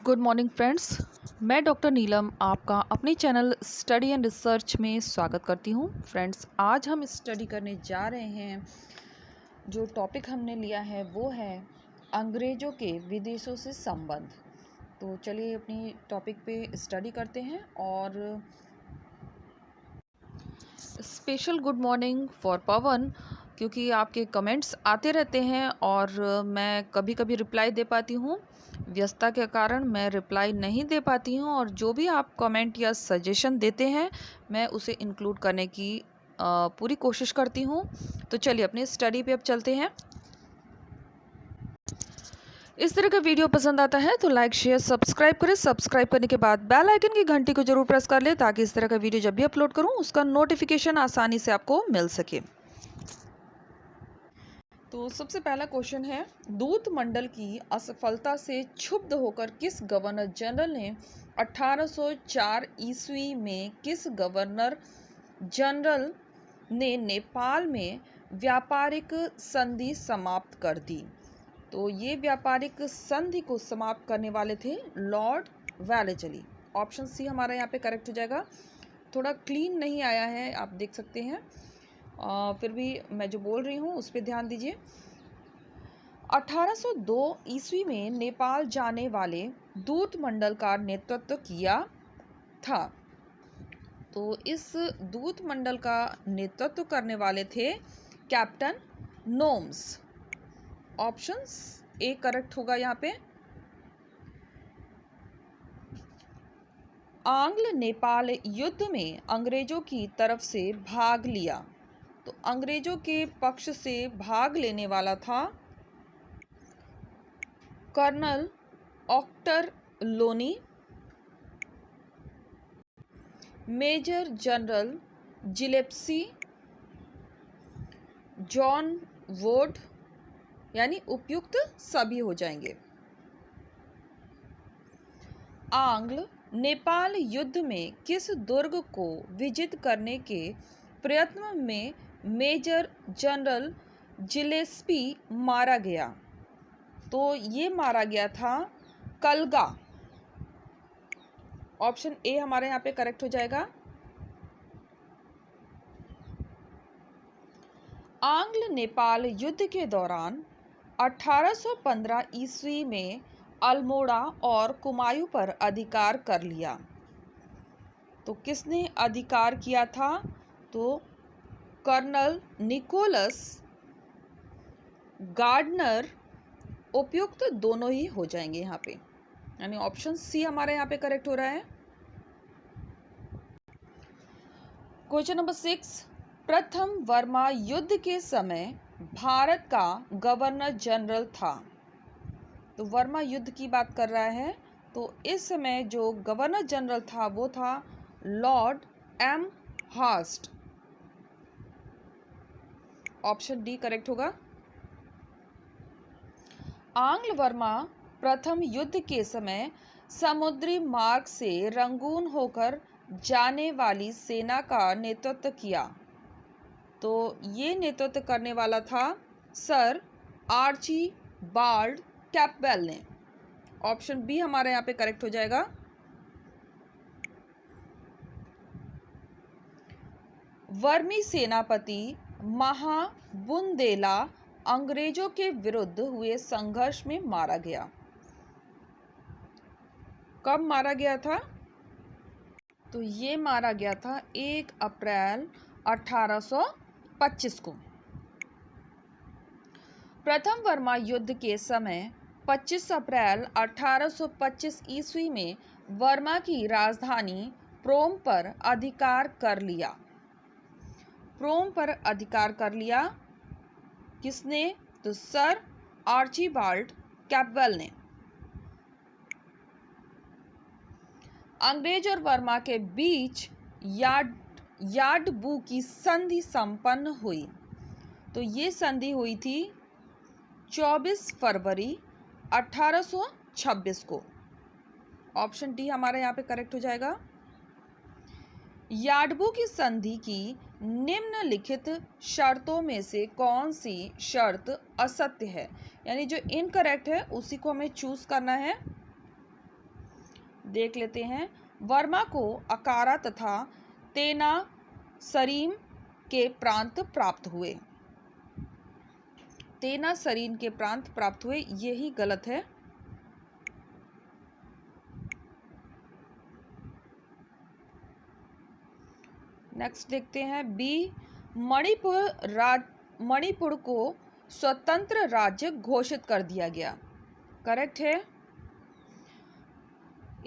Good morning friends. मैं doctor नीलम आपका अपने चैनल स्टडी एंड रिसर्च में स्वागत करती हूँ। फ्रेंड्स, आज हम स्टडी करने जा रहे हैं। जो टॉपिक हमने लिया है वो है अंग्रेज़ों के विदेशों से संबंध। तो चलिए अपनी टॉपिक पे स्टडी करते हैं। और स्पेशल गुड मॉर्निंग फॉर पवन, क्योंकि आपके कमेंट्स आते रहते हैं और मैं कभी कभी रिप्लाई दे पाती हूँ। व्यस्तता के कारण मैं रिप्लाई नहीं दे पाती हूँ, और जो भी आप कमेंट या सजेशन देते हैं मैं उसे इंक्लूड करने की पूरी कोशिश करती हूँ। तो चलिए अपनी स्टडी पे अब चलते हैं। इस तरह का वीडियो पसंद आता है तो लाइक शेयर सब्सक्राइब करें। सब्सक्राइब करने के बाद बेल आइकन की घंटी को जरूर प्रेस कर लें, ताकि इस तरह का वीडियो जब भी अपलोड करूं उसका नोटिफिकेशन आसानी से आपको मिल सके। तो सबसे पहला क्वेश्चन है, दूत मंडल की असफलता से क्षुब्ध होकर किस गवर्नर जनरल ने 1804 ईस्वी में किस गवर्नर जनरल ने नेपाल में व्यापारिक संधि समाप्त कर दी? तो ये व्यापारिक संधि को समाप्त करने वाले थे लॉर्ड वेलेस्ली। ऑप्शन सी हमारा यहाँ पे करेक्ट हो जाएगा। थोड़ा क्लीन नहीं आया है, आप देख सकते हैं, फिर भी मैं जो बोल रही हूँ उस पर ध्यान दीजिए। 1802 ईस्वी में नेपाल जाने वाले दूत मंडल का नेतृत्व किया था। तो इस दूत मंडल का नेतृत्व करने वाले थे captain norms. Option A correct होगा यहाँ पे। आंग्ल नेपाल युद्ध में अंग्रेजों की तरफ से भाग लिया। तो अंग्रेजों के पक्ष से भाग लेने वाला था colonel Ochterlony, major general Gillespie, John Wood, यानी उपयुक्त सभी हो जाएंगे। आंग्ल नेपाल युद्ध में किस दुर्ग को विजित करने के प्रयत्न में मेजर जनरल जिलेस्पी मारा गया? तो ये मारा गया था कलगा। ऑप्शन ए हमारे यहाँ पे करेक्ट हो जाएगा। आंग्ल नेपाल युद्ध के दौरान 1815 ईस्वी में अल्मोड़ा और कुमायूं पर अधिकार कर लिया। तो किसने अधिकार किया था? तो कर्नल निकोलस गार्डनर। उपयुक्त दोनों ही हो जाएंगे यहाँ पे, यानी ऑप्शन सी हमारे यहाँ पे करेक्ट हो रहा है। क्वेश्चन नंबर 6, प्रथम वर्मा युद्ध के समय भारत का गवर्नर जनरल था। तो वर्मा युद्ध की बात कर रहा है, तो इस समय जो गवर्नर जनरल था वो था lord Amherst. Option D correct होगा। आंग्ल वर्मा प्रथम युद्ध के समय समुद्री मार्ग से रंगून होकर जाने वाली सेना का नेतृत्व किया। तो ये नेतृत्व करने वाला था सर आर्ची बाल्ड कैपबेल ने। ऑप्शन बी हमारे यहाँ पे करेक्ट हो जाएगा। वर्मी सेनापति महाबुंदेला अंग्रेजों के विरुद्ध हुए संघर्ष में मारा गया। कब मारा गया था? तो ये मारा गया था 1 अप्रैल 1825 को। प्रथम वर्मा युद्ध के समय 25 अप्रैल 1825 ईस्वी में वर्मा की राजधानी प्रोम पर अधिकार कर लिया। प्रोम पर अधिकार कर लिया किसने? तो सर आर्चीबाल्ड कैपबेल ने। अंग्रेज और वर्मा के बीच यार्डबू की संधि संपन्न हुई। तो ये संधि हुई थी 24 फरवरी 1826 को। ऑप्शन डी हमारे यहाँ पे करेक्ट हो जाएगा। यार्डबू की संधि की निम्नलिखित शर्तों में से कौन सी शर्त असत्य है? यानी जो इनकरेक्ट है उसी को हमें चूज करना है। देख लेते हैं। वर्मा को अकारा तथा तेनासरीन के प्रांत प्राप्त हुए। तेनासरीन के प्रांत प्राप्त हुए, यही गलत है। नेक्स्ट देखते हैं बी, मणिपुर को स्वतंत्र राज्य घोषित कर दिया गया। करेक्ट है।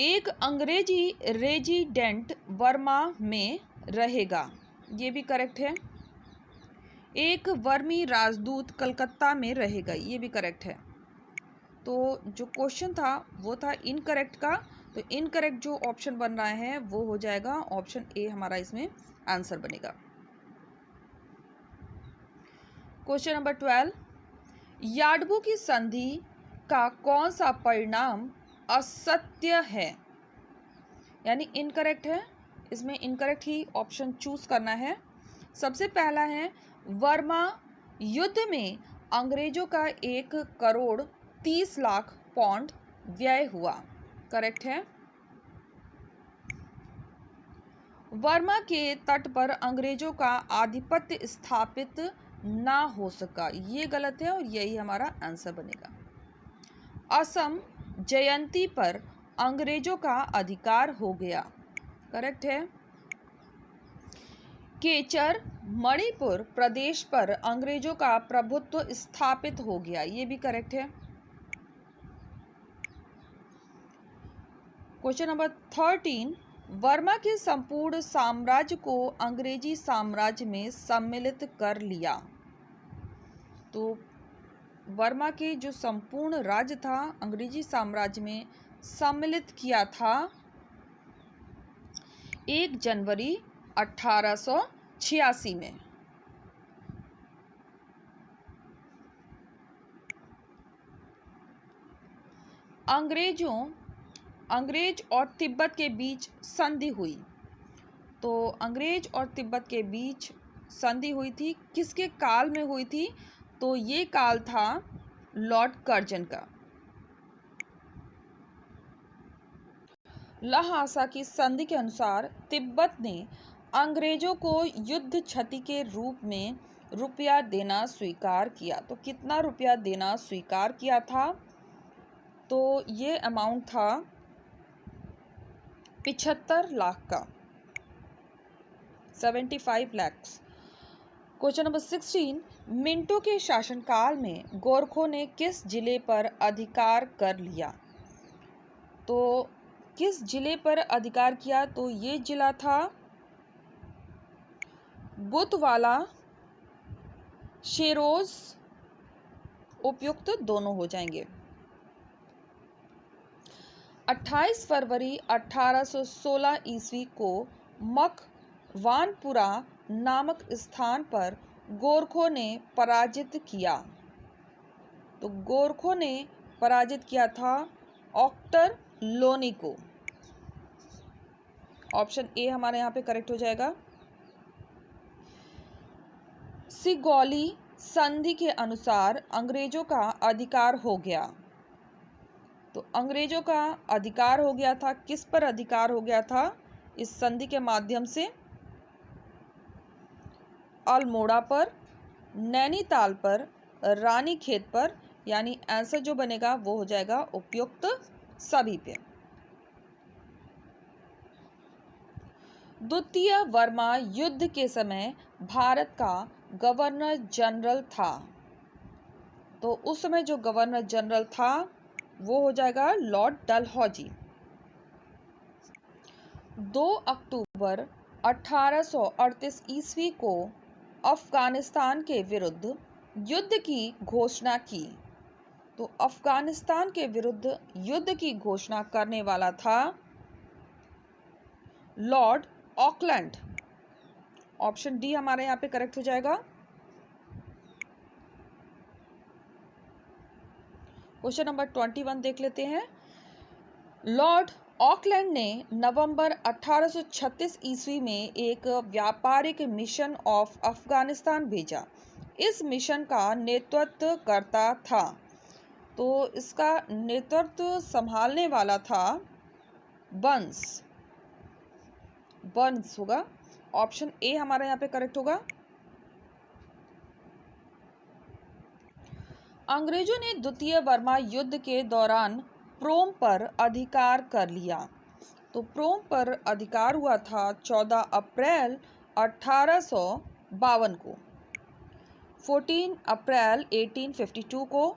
एक अंग्रेजी रेजिडेंट वर्मा में रहेगा, ये भी करेक्ट है। एक वर्मी राजदूत कलकत्ता में रहेगा, ये भी करेक्ट है। तो जो क्वेश्चन था वो था इनकरेक्ट का, तो इनकरेक्ट जो ऑप्शन बन रहा है वो हो जाएगा ऑप्शन ए, हमारा इसमें आंसर बनेगा। क्वेश्चन नंबर 12, यार्डबू की संधि का कौन सा परिणाम असत्य है, यानी इनकरेक्ट है। इसमें इनकरेक्ट ही ऑप्शन चूज करना है। सबसे पहला है वर्मा युद्ध में अंग्रेजों का 1,30,00,000 पाउंड व्यय हुआ। करेक्ट है। वर्मा के तट पर अंग्रेजों का आधिपत्य स्थापित ना हो सका, ये गलत है और यही हमारा आंसर बनेगा। असम जयंती पर अंग्रेजों का अधिकार हो गया। करेक्ट है। केचर मणिपुर प्रदेश पर अंग्रेजों का प्रभुत्व स्थापित हो गया, ये भी करेक्ट है। क्वेश्चन नंबर 13, वर्मा के संपूर्ण साम्राज्य को अंग्रेजी साम्राज्य में सम्मिलित कर लिया। तो वर्मा के जो संपूर्ण राज्य था अंग्रेजी साम्राज्य में सम्मिलित किया था 1 जनवरी 1886 में। अंग्रेज और तिब्बत के बीच संधि हुई। तो अंग्रेज और तिब्बत के बीच संधि हुई थी, किसके काल में हुई थी, तो ये काल था लॉर्ड कर्जन का। लहासा की संधि के अनुसार तिब्बत ने अंग्रेजों को युद्ध क्षति के रूप में रुपया देना स्वीकार किया। तो कितना रुपया देना स्वीकार किया था, तो ये अमाउंट था 75 लाख का, 75 लाख। क्वेश्चन नंबर 16, मिंटो के शासनकाल में गोरखों ने किस जिले पर अधिकार कर लिया। तो किस जिले पर अधिकार किया, तो ये जिला था बुतवाला, शेरोज, उपयुक्त दोनों हो जाएंगे। 28 फरवरी 1816 ईस्वी को मकवानपुरा नामक स्थान पर गोरखों ने पराजित किया। तो गोरखों ने पराजित किया था ऑक्टर लोनी को। ऑप्शन ए हमारे यहाँ पे करेक्ट हो जाएगा। सिगौली संधि के अनुसार अंग्रेजों का अधिकार हो गया। तो अंग्रेजों का अधिकार हो गया था, किस पर अधिकार हो गया था इस संधि के माध्यम से, अल्मोड़ा पर, नैनीताल पर, रानीखेत पर, यानी आंसर जो बनेगा वो हो जाएगा उपयुक्त सभी पे। द्वितीय वर्मा युद्ध के समय भारत का गवर्नर जनरल था। तो उस समय जो गवर्नर जनरल था वो हो जाएगा लॉर्ड डलहौजी। 2 अक्टूबर 1838 ईस्वी को अफगानिस्तान के विरुद्ध युद्ध की घोषणा की। तो अफगानिस्तान के विरुद्ध युद्ध की घोषणा करने वाला था लॉर्ड ऑकलैंड। ऑप्शन डी हमारे यहाँ पे करेक्ट हो जाएगा। क्वेश्चन नंबर 21 देख लेते हैं। लॉर्ड ऑकलैंड ने नवंबर 1836 ईस्वी में एक व्यापारिक मिशन ऑफ अफगानिस्तान भेजा। इस मिशन का नेतृत्व करता था, तो इसका नेतृत्व संभालने वाला था बर्न्स, बर्न्स होगा। ऑप्शन ए हमारा यहाँ पे करेक्ट होगा। अंग्रेजों ने द्वितीय बर्मा युद्ध के दौरान प्रोम पर अधिकार कर लिया। तो प्रोम पर अधिकार हुआ था 14 अप्रैल 1852 को, 14 अप्रैल 1852 को।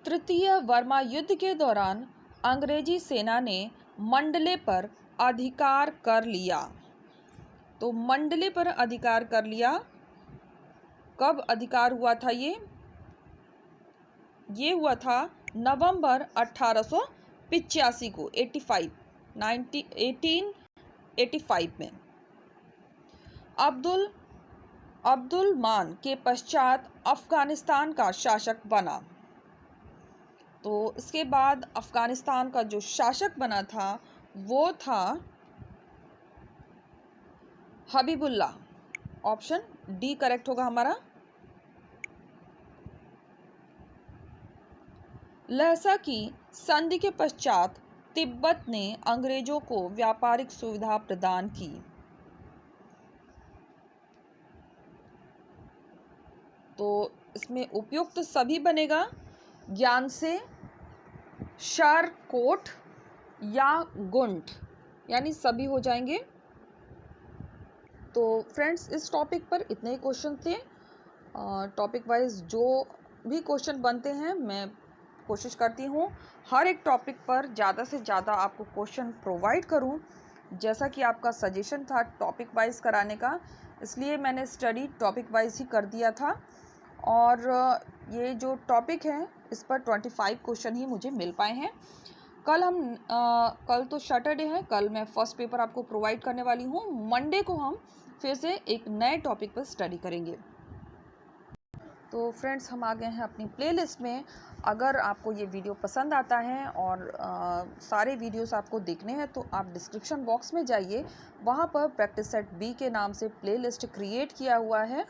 तृतीय बर्मा युद्ध के दौरान अंग्रेजी सेना ने मंडले पर अधिकार कर लिया। तो मंडले पर अधिकार कर लिया, कब अधिकार हुआ था ये हुआ था नवंबर 1885 को, 1885 में। अब्दुल मान के पश्चात अफगानिस्तान का शासक बना। तो इसके बाद अफगानिस्तान का जो शासक बना था वो था हबीबुल्लाह। ऑप्शन डी करेक्ट होगा हमारा। लहसा की संधि के पश्चात तिब्बत ने अंग्रेजों को व्यापारिक सुविधा प्रदान की। तो इसमें उपयुक्त सभी बनेगा, ज्ञान से, शारकोट या गुंठ, यानी सभी हो जाएंगे। तो फ्रेंड्स, इस टॉपिक पर इतने ही क्वेश्चन थे। टॉपिक वाइज जो भी क्वेश्चन बनते हैं मैं कोशिश करती हूँ हर एक टॉपिक पर ज़्यादा से ज़्यादा आपको क्वेश्चन प्रोवाइड करूँ, जैसा कि आपका सजेशन था टॉपिक वाइज कराने का, इसलिए मैंने स्टडी टॉपिक वाइज ही कर दिया था। और ये जो टॉपिक है इस पर 25 क्वेश्चन ही मुझे मिल पाए हैं। कल तो सैटरडे है, कल मैं फर्स्ट पेपर आपको प्रोवाइड करने वाली हूँ। मंडे को हम फिर से एक नए टॉपिक पर स्टडी करेंगे। तो फ्रेंड्स, हम आ गए हैं अपनी प्लेलिस्ट में। अगर आपको ये वीडियो पसंद आता है और सारे वीडियोस आपको देखने हैं तो आप डिस्क्रिप्शन बॉक्स में जाइए, वहाँ पर प्रैक्टिस सेट बी के नाम से प्लेलिस्ट क्रिएट किया हुआ है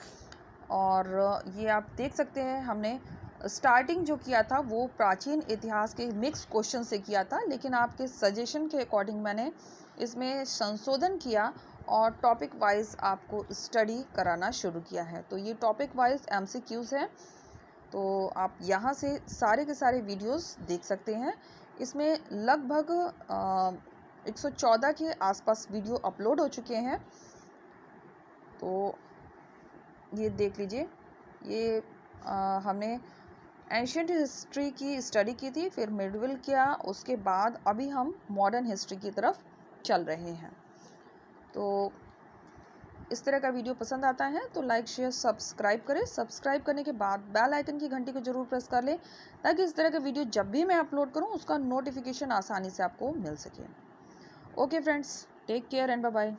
और ये आप देख सकते हैं। हमने स्टार्टिंग जो किया था वो प्राचीन इतिहास के मिक्स क्वेश्चन से किया था, लेकिन आपके सजेशन के अकॉर्डिंग मैंने इसमें संशोधन किया और टॉपिक वाइज आपको स्टडी कराना शुरू किया है। तो ये टॉपिक वाइज MCQs हैं, तो आप यहाँ से सारे के सारे वीडियोस देख सकते हैं। इसमें लगभग 114 के आसपास वीडियो अपलोड हो चुके हैं, तो ये देख लीजिए। ये हमने एंशिएंट हिस्ट्री की स्टडी की थी, फिर मिडविल किया, उसके बाद अभी हम मॉडर्न हिस्ट्री की तरफ चल रहे हैं। तो इस तरह का वीडियो पसंद आता है तो लाइक शेयर सब्सक्राइब करें। सब्सक्राइब करने के बाद बेल आइकन की घंटी को जरूर प्रेस कर लें, ताकि इस तरह का वीडियो जब भी मैं अपलोड करूं उसका नोटिफिकेशन आसानी से आपको मिल सके। Okay friends, take care and bye bye.